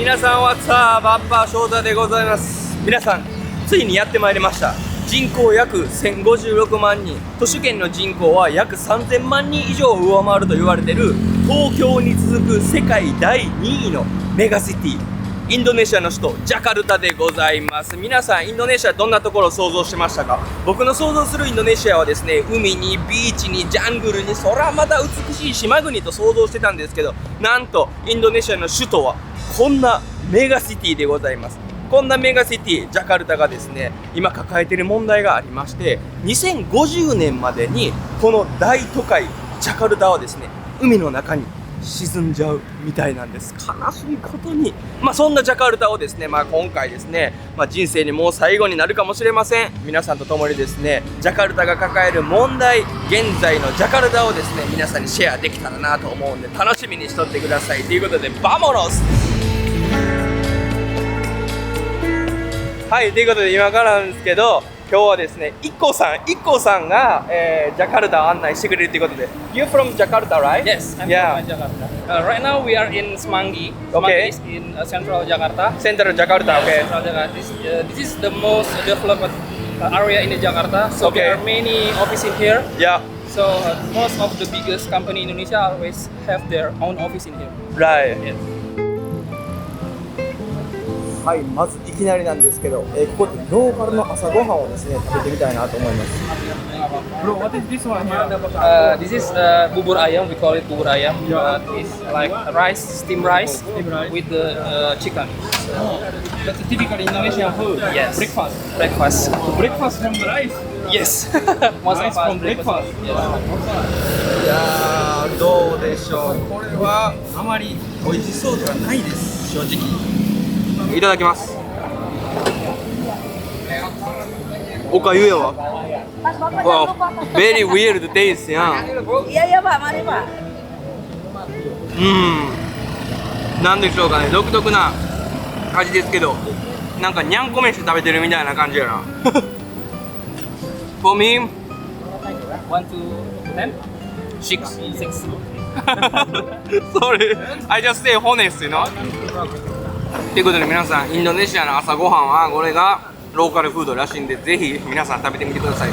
皆さんはさあバッパー翔太でございます。皆さんついにやってまいりました。人口約1056万人、都市圏の人口は約3000万人以上を上回ると言われている東京に続く世界第2位のメガシティ、インドネシアの首都ジャカルタでございます。皆さんインドネシアどんなところを想像してましたか？僕の想像するインドネシアはですね、海にビーチにジャングルに空また美しい島国と想像してたんですけど、なんとインドネシアの首都はこんなメガシティでございます。こんなメガシティジャカルタがですね、今抱えている問題がありまして、2050年までにこの大都会ジャカルタはですね、海の中に沈んじゃうみたいなんです。悲しいことに、そんなジャカルタをですね、今回ですね、人生にもう最後になるかもしれません。皆さんと共にですね、ジャカルタが抱える問題、現在のジャカルタをですね、皆さんにシェアできたらなと思うんで、楽しみにしとってください。ということで、バモノス。はい、ということで今からなんですけど、今日はですね、IKKOさんが、ジャカルタを案内してくれるということで。You're from Jakarta, right? Yes, I'm Yeah. from Jakarta. Right now we are in Semanggi. Okay. Semanggi is in central Jakarta. Central Jakarta, okay. Central Jakarta. This is the most developed area in the Jakarta. So Okay. there are many offices in here. Yeah, So most of the biggest company in Indonesia always have their own office in here. right. Yes. はい、まずいきなりなんですけど、ここでローカルの朝ごはんをですね、食べてみたいなと思います。Bro, what is this one here? This is bubur ayam. We call it bubur ayam. It's like rice, steamed rice with the chicken. That's a typical Indonesian food. Yes. Breakfast. Breakfast. Breakfast from the rice. Yes. Most Rice of us from breakfast. Yes. いやー、どうでしょう。これはあまり美味しそうではないです、正直。いただきます。おかゆやわ。Very weird taste やん。Iya Pak, mari Pak. なんでしょうかね、独特な味ですけど、なんかにゃんこ飯食べてるみたいな感じやな。For me, 1 to 10? 6. 6. Sorry, I just say honest, you know? ということで皆さん、インドネシアの朝ごはんはこれがローカルフードらしいんで、ぜひ皆さん食べてみてください。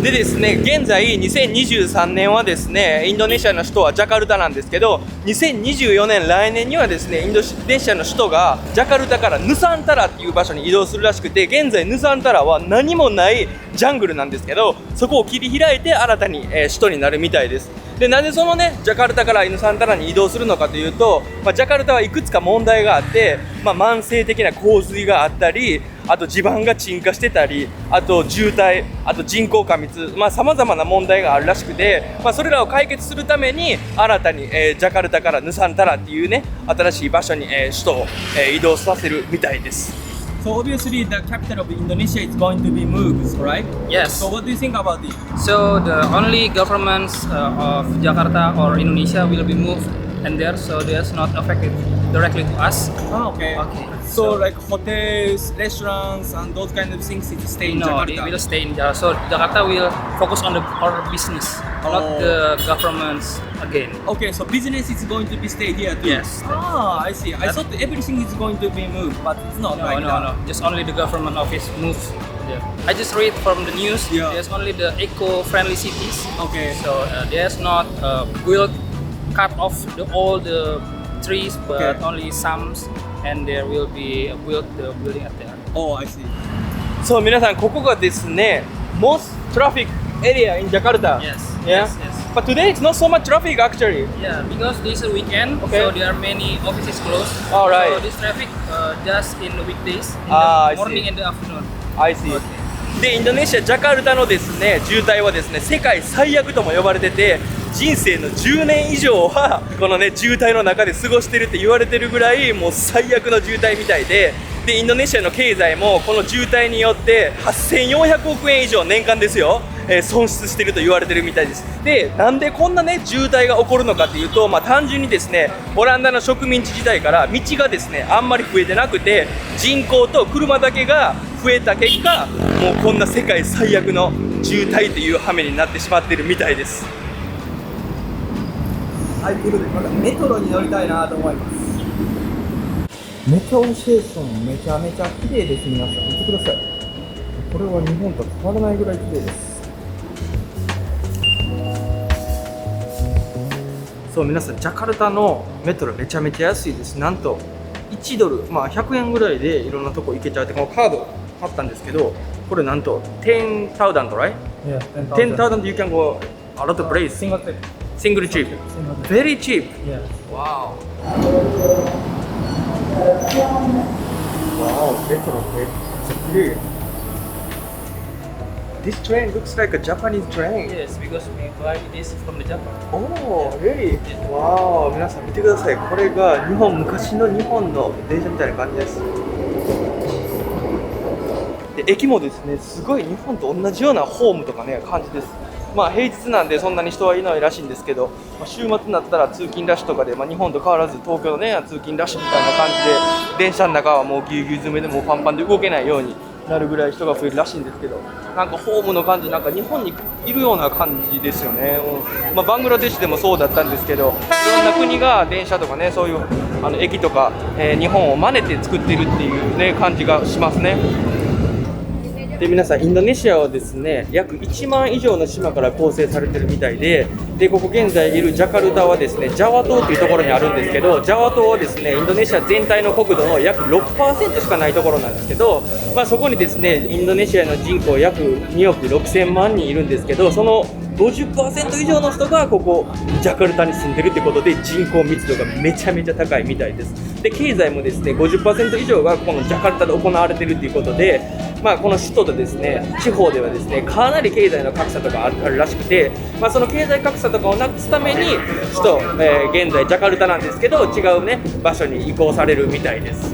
でですね、現在2023年はですね、インドネシアの首都はジャカルタなんですけど、2024年来年にはですね、インドネシアの首都がジャカルタからヌサンタラっていう場所に移動するらしくて、現在ヌサンタラは何もないジャングルなんですけど、そこを切り開いて新たに首都になるみたいです。で、なんでそのね、ジャカルタからヌサンタラに移動するのかというと、ジャカルタはいくつか問題があって、慢性的な洪水があったり、あと地盤が沈下してたり、あと渋滞、あと人口過密、様々な問題があるらしくて、それらを解決するために新たに、ジャカルタからヌサンタラっていうね、新しい場所に、首都を、移動させるみたいです。So obviously the capital of Indonesia is going to be moved, right? Yes. So what do you think about it? So the only governments of Jakarta or Indonesia will be moved and there, so there's not affected directly to us. Ah, okay. Okay. So like hotels, restaurants, and those kind of things it stay in No, Jakarta. they will stay in Jakarta. So Jakarta will focus on our business, not the governments again. Okay, so business is going to be stay here too. Yes. Ah, I see. I thought everything is going to be moved, but it's not No, like no, that. no. Just only the government office moves there. I just read from the news. Yeah. There's only the eco-friendly cities. Okay. So there's not will cut off all the trees, but Okay. only some, and there will be built the building at there. Oh, I see. そう、皆さん、ここがですね、most traffic area in Jakarta. Yes. Yeah. Yes. Yes. But today it's not so much traffic actually. Yeah, because this is a weekend, Okay. so there are many offices closed. All right. So this traffic just in the weekdays, in I the morning see. and the afternoon. I see. で、インドネシア・ジャカルタのですね、渋滞はですね、世界最悪とも呼ばれてて、人生の10年以上はこのね、渋滞の中で過ごしてるって言われてるぐらい、もう最悪の渋滞みたいで、インドネシアの経済もこの渋滞によって8400億円以上年間ですよ、損失していると言われてるみたいです。で、なんでこんなね、渋滞が起こるのかっていうと、単純にですね、オランダの植民地時代から道がですね、あんまり増えてなくて、人口と車だけが増えた結果、もうこんな世界最悪の渋滞という羽目になってしまっているみたいです。はいということでまたメトロに乗りたいなと思います。メトロステーションめちゃめちゃ綺麗です。皆さん見てください。これは日本と変わらないぐらい綺麗です。そう皆さんジャカルタのメトロめちゃめちゃ安いです。なんと1ドル、まあ100円ぐらいでいろんなとこ行けちゃうって、このカード買ったんですけど、これなんと10,000 right? Yeah, 10,000 you can go a lot of place. Single trip. Single trip. Very cheap. Yeah. Wow. Wow, metro great. This train looks like a Japanese train. Yes, because we buy this from the Japan. Oh, really? Wow, 皆さん見てください。これが昔の日本の電車みたいな感じです。で、駅もですね、すごい日本と同じようなホームとかね、感じです。まあ平日なんでそんなに人はいないらしいんですけど、週末になったら通勤ラッシュとかで、日本と変わらず東京のね、通勤ラッシュみたいな感じで、電車の中はもうぎゅうぎゅう詰めでもうパンパンで動けないようになるぐらい人が増えるらしいんですけど、なんかホームの感じ、なんか日本にいるような感じですよね。バングラデシュでもそうだったんですけど、いろんな国が電車とかね、そういう駅とか、日本を真似て作ってるっていうね、感じがしますね。で皆さんインドネシアはですね約1万以上の島から構成されてるみたいで、ここ現在いるジャカルタはですねジャワ島というところにあるんですけど、ジャワ島はですねインドネシア全体の国土の約 6% しかないところなんですけど、そこにですねインドネシアの人口約2億6000万人いるんですけど、その 50% 以上の人がここジャカルタに住んでるってことで人口密度がめちゃめちゃ高いみたいです。で経済もですね 50% 以上がこのジャカルタで行われているということで、この首都とですね地方ではですねかなり経済の格差とかあるらしくて、その経済格差とかをなくすために首都、現在ジャカルタなんですけど違うね場所に移行されるみたいです。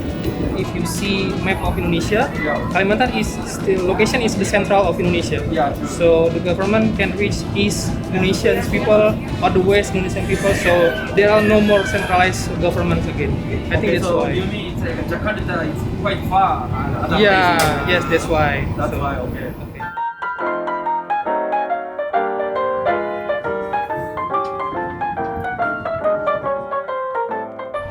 If you see map of Indonesia, Kalimantan is still location is the central of Indonesia. Yeah. So the government can reach East Indonesian people or the West Indonesian people. So there are no more centralized governments again. I think that's why. You mean it's like Jakarta is quite far? Yeah. Yes, that's why. That's So, why. Okay. okay.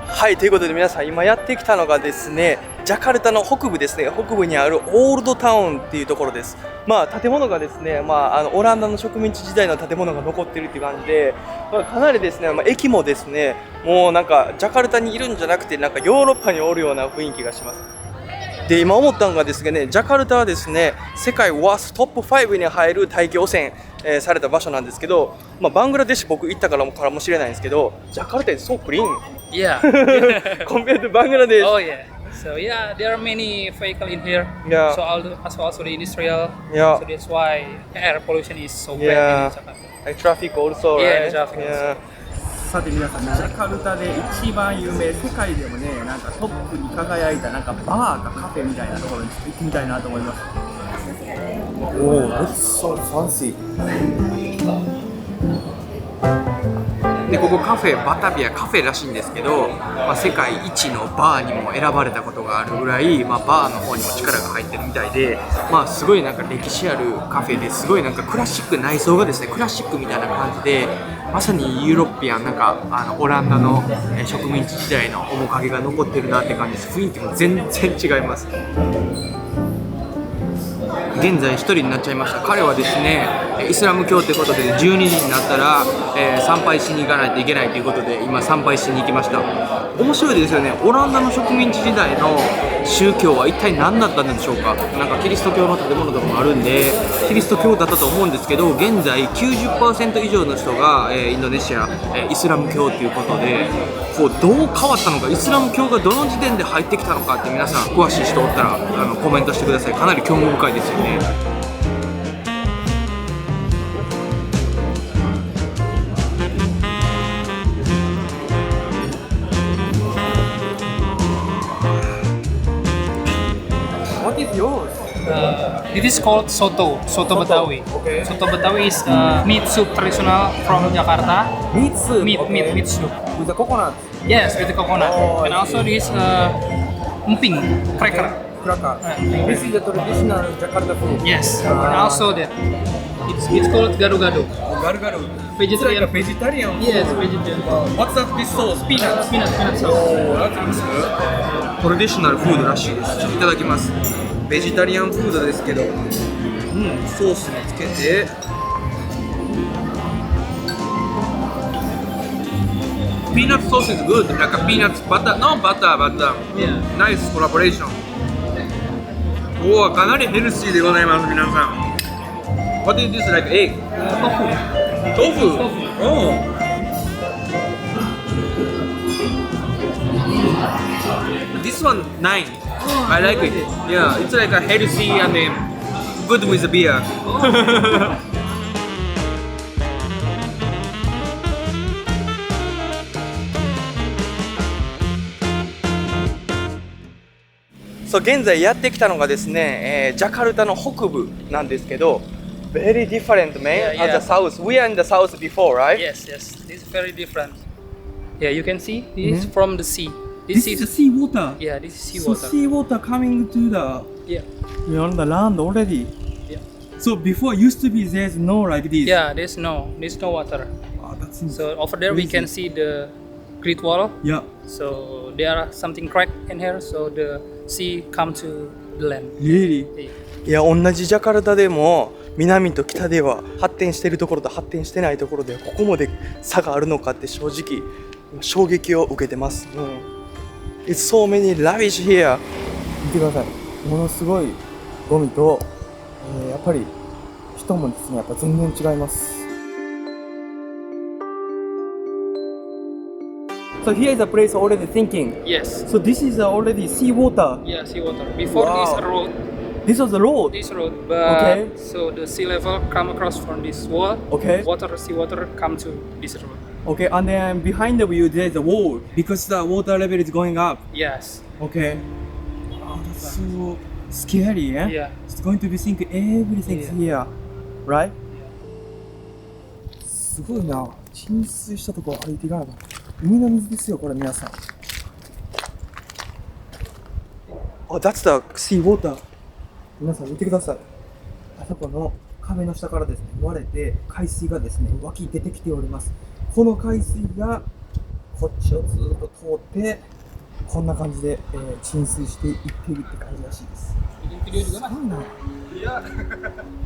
はい、ということで皆さん今やってきたのがですねジャカルタの北部ですね、北部にあるオールドタウンっていうところです。建物がですね、オランダの植民地時代の建物が残ってるっていう感じで、かなりですね、駅もですね、もうなんかジャカルタにいるんじゃなくてなんかヨーロッパにおるような雰囲気がします。で今思ったのがですね、ジャカルタはですね世界ワーストトップ5に入る大気汚染、された場所なんですけど、バングラデシュ僕行ったからもしれないんですけど、ジャカルタ is so clean Yeah. compared to Bangladesh. Oh yeah. So yeah, there are many vehicles in here. Yeah. So also the industrial. Yeah. So that's why air pollution is so Yeah. bad in Jakarta. Like traffic also, Yeah, right? traffic also. Yeah. さて皆さん、ジャカルタで一番有名、世界でもね、なんかトップに輝いたなんかバーかカフェみたいなところに行ってみたいなと思います。Oh, that's so fancy. でここカフェバタビアカフェらしいんですけど、世界一のバーにも選ばれたことがあるぐらい、バーの方にも力が入ってるみたいで、すごいなんか歴史あるカフェですごいなんかクラシック、内装がですねクラシックみたいな感じで、まさにユーロピアンなんかオランダの植民地時代の面影が残ってるなって感じです。雰囲気も全然違います。現在1人になっちゃいました。彼はですねイスラム教ということで12時になったら、参拝しに行かないといけないということで今参拝しに行きました。面白いですよね。オランダの植民地時代の宗教は一体何だったんでしょうか。なんかキリスト教の建物とかもあるんでキリスト教だったと思うんですけど、現在 90% 以上の人が、インドネシア、イスラム教ということで、こうどう変わったのか、イスラム教がどの時点で入ってきたのかって皆さん詳しい人おったらコメントしてください。かなり興味深いですよね。What is yours? This is called soto Betawi. Okay. Soto Betawi is meat soup traditional from Jakarta. Meat soup. Meat soup. With the coconut. Yes, with the coconut. Oh, I And also see. this emping cracker. cracker. This is the traditional Jakarta food. Yes. And also that it's called gado-gado. Garu garu. Vegetarian. Vegetarian. Yes, vegetarian. What's that? This sauce? Peanuts. Peanut sauce. Oh, that looks good. トラディショナルフードらしいです。ちょっといただきます。ベジタリアンフードですけど、ソースにつけて。Peanut sauce is good. Like a peanuts butter, no butter, but Yeah. nice collaboration. おお、かなりヘルシーでございます、皆さん。What is this, like egg? Tofu. Oh. This one 9. I like it. Yeah, it's like a healthy and good with the beer. So 現在やってきたのがですね、ジャカルタの北部なんですけど、very different man Yeah, yeah. at the south. We are in the south before, right? Yes. This is very different. Yeah, you can see this is from the sea. This is seawater. Yeah, this is So seawater. seawater coming to the Yeah. on the land already. Yeah. So before used to be there's no like this. Yeah, there's no water. Wow, that's So over there we can see the Great Wall. yeah. So there are something cracked in here, so the sea come to the land. Really. Yeah. いや、同じジャカルタでも南と北では発展しているところと発展してないところでここまで差があるのかって正直衝撃を受けてます。It's so many lavish here. 見てください。ものすごいゴミと、やっぱり人もですね、やっぱ全然違います。So here is a place already thinking. Yes. So this is already seawater. Yeah, seawater. Before Wow. this road, This was the road. but Okay. so the sea level come across from this wall. Okay. Seawater come to this road. Okay, and then behind the view there is a wall because the water level is going up. Yes. Okay. Wow, that's so scary, eh? Yeah. It's going to be think everything's here, right? すごいな。浸水したとこ歩いていかないと。海の水ですよ、これ皆さん。Oh, that's the sea water. 皆さん見てください。あそこの壁の下からですね、割れて海水がですね、湧き出てきております。この海水がこっちをずっと通って、こんな感じで、浸水していっているって感じらしいです。すごいな。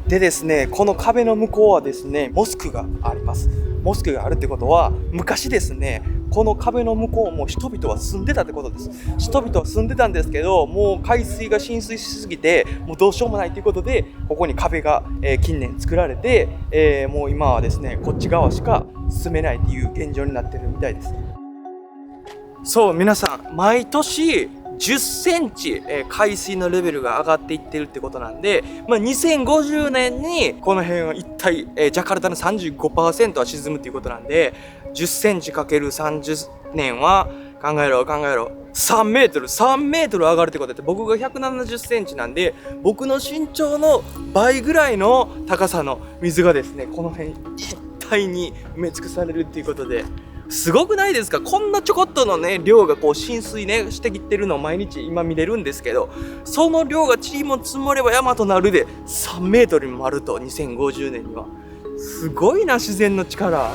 でですね、この壁の向こうはですね、モスクがあります。モスクがあるってことは、昔ですね、この壁の向こうも人々は住んでたってことです。人々は住んでたんですけど、もう海水が浸水しすぎて、もうどうしようもないということで、ここに壁が、近年作られて、もう今はですね、こっち側しか住めないっていう現状になってるみたいです。そう、皆さん、毎年10センチ、海水のレベルが上がっていってるってことなんで、2050年にこの辺は一体、ジャカルタの 35% は沈むっていうことなんで、10センチ ×30 年は考えろ3メートル上がるってことで、僕が170センチなんで、僕の身長の倍ぐらいの高さの水がですね、この辺一帯に埋め尽くされるっていうことで、すごくないですか？こんなちょこっとのね量がこう浸水ねしてきてるのを毎日今見れるんですけど、その量が塵も積もれば山となるで3メートルにもあると、2050年には。すごいな、自然の力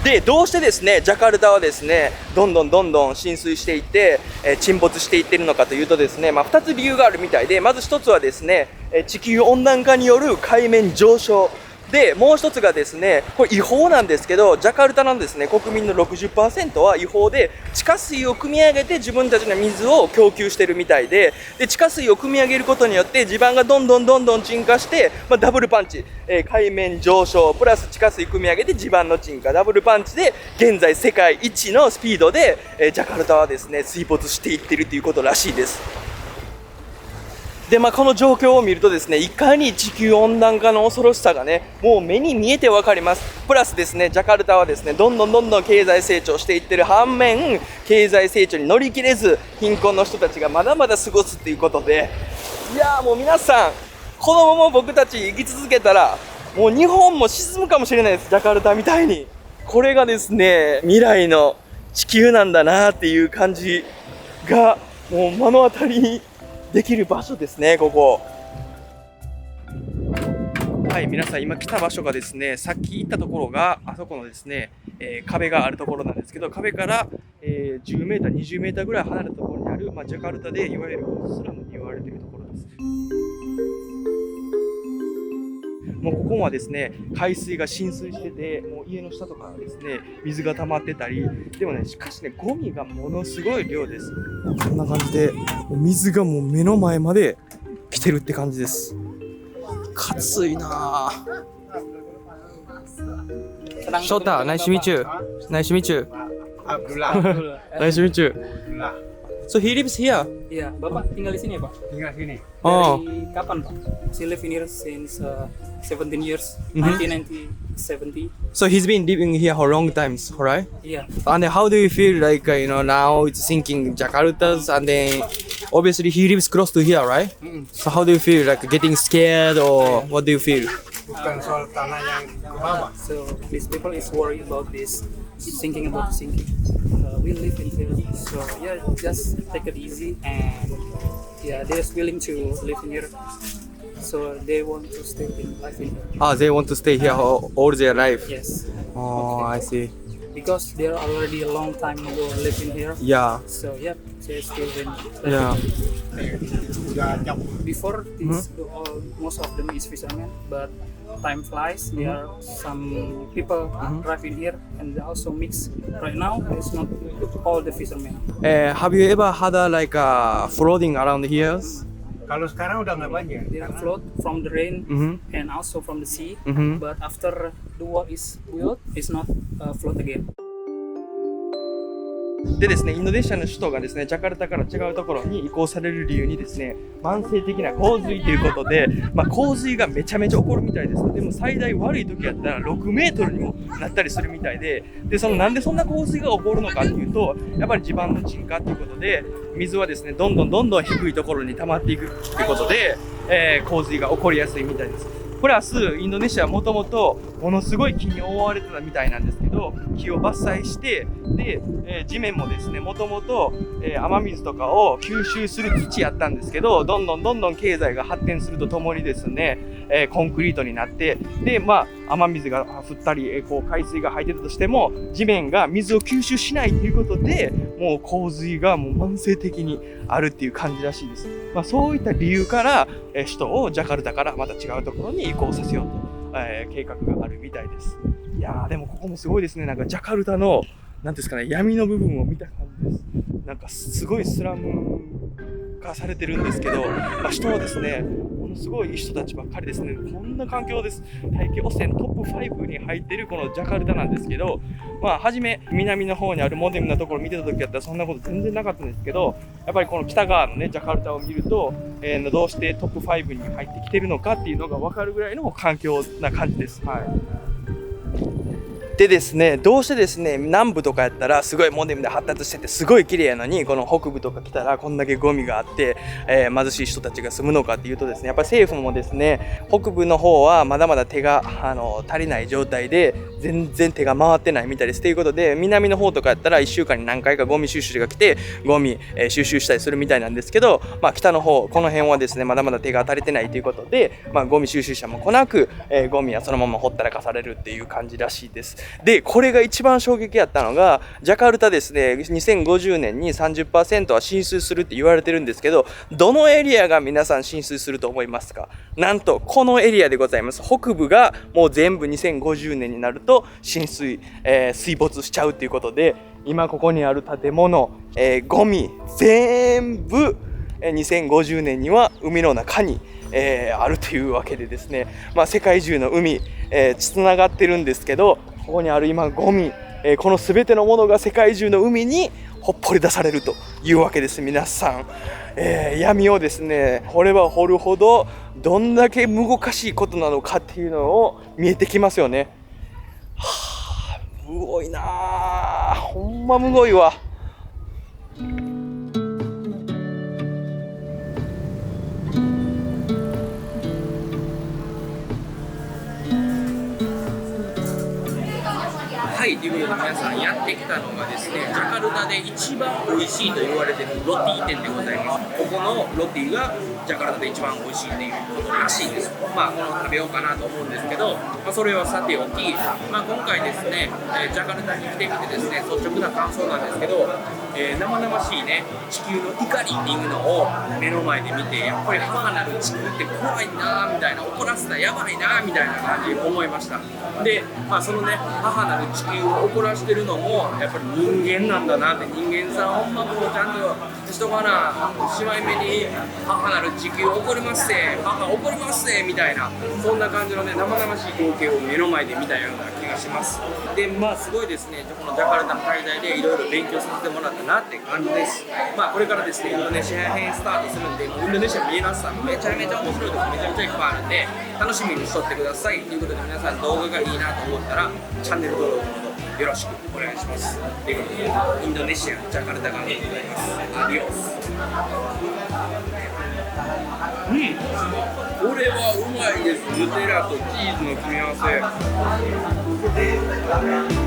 で。どうしてですねジャカルタはですねどんどん浸水していって、沈没していってるのかというとですね、2つ理由があるみたいで、まず1つはですね、地球温暖化による海面上昇で、もう一つがですね、これ違法なんですけど、ジャカルタのですね、国民の 60% は違法で、地下水を汲み上げて自分たちの水を供給してるみたいで、地下水を汲み上げることによって地盤がどんどん沈下して、ダブルパンチ、海面上昇プラス地下水汲み上げて地盤の沈下、ダブルパンチで現在世界一のスピードで、ジャカルタはですね、水没していっているということらしいです。で、この状況を見るとですね、いかに地球温暖化の恐ろしさがね、もう目に見えてわかります。プラスですね、ジャカルタはですね、どんどん経済成長していってる反面、経済成長に乗り切れず、貧困の人たちがまだまだ過ごすっていうことで、いやーもう皆さん、このまま僕たち生き続けたら、もう日本も沈むかもしれないです、ジャカルタみたいに。これがですね、未来の地球なんだなっていう感じがもう目の当たりにできる場所ですね、ここ。はい、皆さん今来た場所がですね、さっき行ったところがあそこのですね、壁があるところなんですけど、壁から、10メーター、20メーターぐらい離れたところにある、ジャカルタでいわゆるスラムに言われているところです。もうここはですね、海水が浸水してて、もう家の下とかですね、水が溜まってたり、でもね、しかしね、ゴミがものすごい量です。こんな感じで、水がもう目の前まで来てるって感じです。暑いなぁ。Shota, nice to meet you. Nice to meet you. Nice to meet you. So he lives here. Iya, Bapak tinggal di sini ya, Pak? Tinggal sini. Oh. Dari kapan, Pak? She live in here since 17 years, Mhm. 1970. So he's been living here for long times, alright? Iya. And then how do you feel like, now it's thinking Jakarta's and then obviously he lives close to here, right? So how do you feel, like getting scared or what do you feel? Bukan soal tanah yang ke bawah. So these people is worried about this, thinking about sinking. We live in here, so yeah, just take it easy and yeah, they're willing to live in here. So they want to stay in life in here. Ah, they want to stay here all their life. Yes. Oh, I see. Because they're already a long time ago living here. Yeah, So yeah, they're still in. yeah. Udah campur. Before this, most of them is fishermen, but time flies. There are some people drive in here and they also mix. Right now, it's not all the fishermen. Have you ever had floating around here? Kalau sekarang udah nggak banyak. They float from the rain Mhm. and also from the sea. Mhm. But after the wall is built, it's not float again. でですね、インドネシアの首都がですね、ジャカルタから違うところに移行される理由にですね、慢性的な洪水ということで、洪水がめちゃめちゃ起こるみたいです。でも最大悪い時やったら6メートルにもなったりするみたいで、なんでそんな洪水が起こるのかっていうと、やっぱり地盤の沈下ということで、水はですね、どんどん低いところに溜まっていくということで、洪水が起こりやすいみたいです。プラスインドネシアはもともとものすごい木に覆われてたみたいなんですけど、木を伐採してで、地面もですねもともと雨水とかを吸収する土やったんですけど、どんどん経済が発展するとともにですね、コンクリートになってで、雨水が降ったり海水が入ってたとしても地面が水を吸収しないということで、もう洪水がもう慢性的にあるっていう感じらしいです。そういった理由から、首都をジャカルタからまた違うところに移行させようと、計画があるみたいです。いやーでもここもすごいですね。なんかジャカルタのなんですかね、闇の部分を見た感じです。なんかすごいスラム化されてるんですけど、人はですねものすごい人たちばっかりですね。こんな環境です。大気汚染トップ5に入ってるこのジャカルタなんですけど、初め南の方にあるモデルなところを見てた時だったらそんなこと全然なかったんですけど、やっぱりこの北側のねジャカルタを見ると、どうしてトップ5に入ってきてるのかっていうのが分かるぐらいの環境な感じです。はい。でですね、どうしてですね南部とかやったらすごいモデルで発達しててすごい綺麗やのに、この北部とか来たらこんだけゴミがあって、貧しい人たちが住むのかっていうとですね、やっぱり政府もですね北部の方はまだまだ手が足りない状態で全然手が回ってないみたいです。ということで南の方とかやったら1週間に何回かゴミ収集が来てゴミ、収集したりするみたいなんですけど、北の方この辺はですねまだまだ手が足りてないということで、ゴミ収集車も来なく、ゴミはそのままほったらかされるっていう感じらしいです。でこれが一番衝撃やったのがジャカルタですね、2050年に 30% は浸水するって言われてるんですけど、どのエリアが皆さん浸水すると思いますか？なんとこのエリアでございます。北部がもう全部2050年になると浸水、水没しちゃうということで、今ここにある建物、ゴミ全部2050年には海の中にあるというわけでですね、世界中の海、つながってるんですけど、ここにある今ゴミ、この全てのものが世界中の海にほっぽり出されるというわけです。皆さん、闇をですね掘れば掘るほどどんだけむごかしいことなのかっていうのを見えてきますよね。はあ、むごいなあ、ほんまむごいわ。はい、ということで皆さんやってきたのがですね、ジャカルタで一番美味しいと言われているロティ店でございます。ここのロティがジャカルタで一番美味しいということらしいです。まあこの食べようかなと思うんですけど、それはさておき、今回ですね、ジャカルタに来てみてですね、率直な感想なんですけど、生々しいね地球の怒りっていうのを目の前で見て、やっぱり母なる地球って怖いなみたいな、怒らせたらやばいなみたいな感じで思いました。で、そのね母なる地球を怒らしてるのもやっぱり人間なんだなって、人間さんほんまもうちゃんとしとかな、しまい目に母なる地球怒りますせ、母怒りますせみたいな、そんな感じのね生々しい光景を目の前で見たような気がします。ですごいですね、このジャカルタの滞在でいろいろ勉強させてもらったなって感じです。これからですねインドネシア編スタートするんで、インドネシア見えますさめちゃめちゃ面白いとこめちゃめちゃいっぱいあるんで、楽しみにしとってくださいということで、皆さん動画がいいなと思ったらチャンネル登録のよろしくお願いします。ということでインドネシアジャカルタ側でございます。アディオス。これはうまいです。ヌテラとチーズの組み合わせ。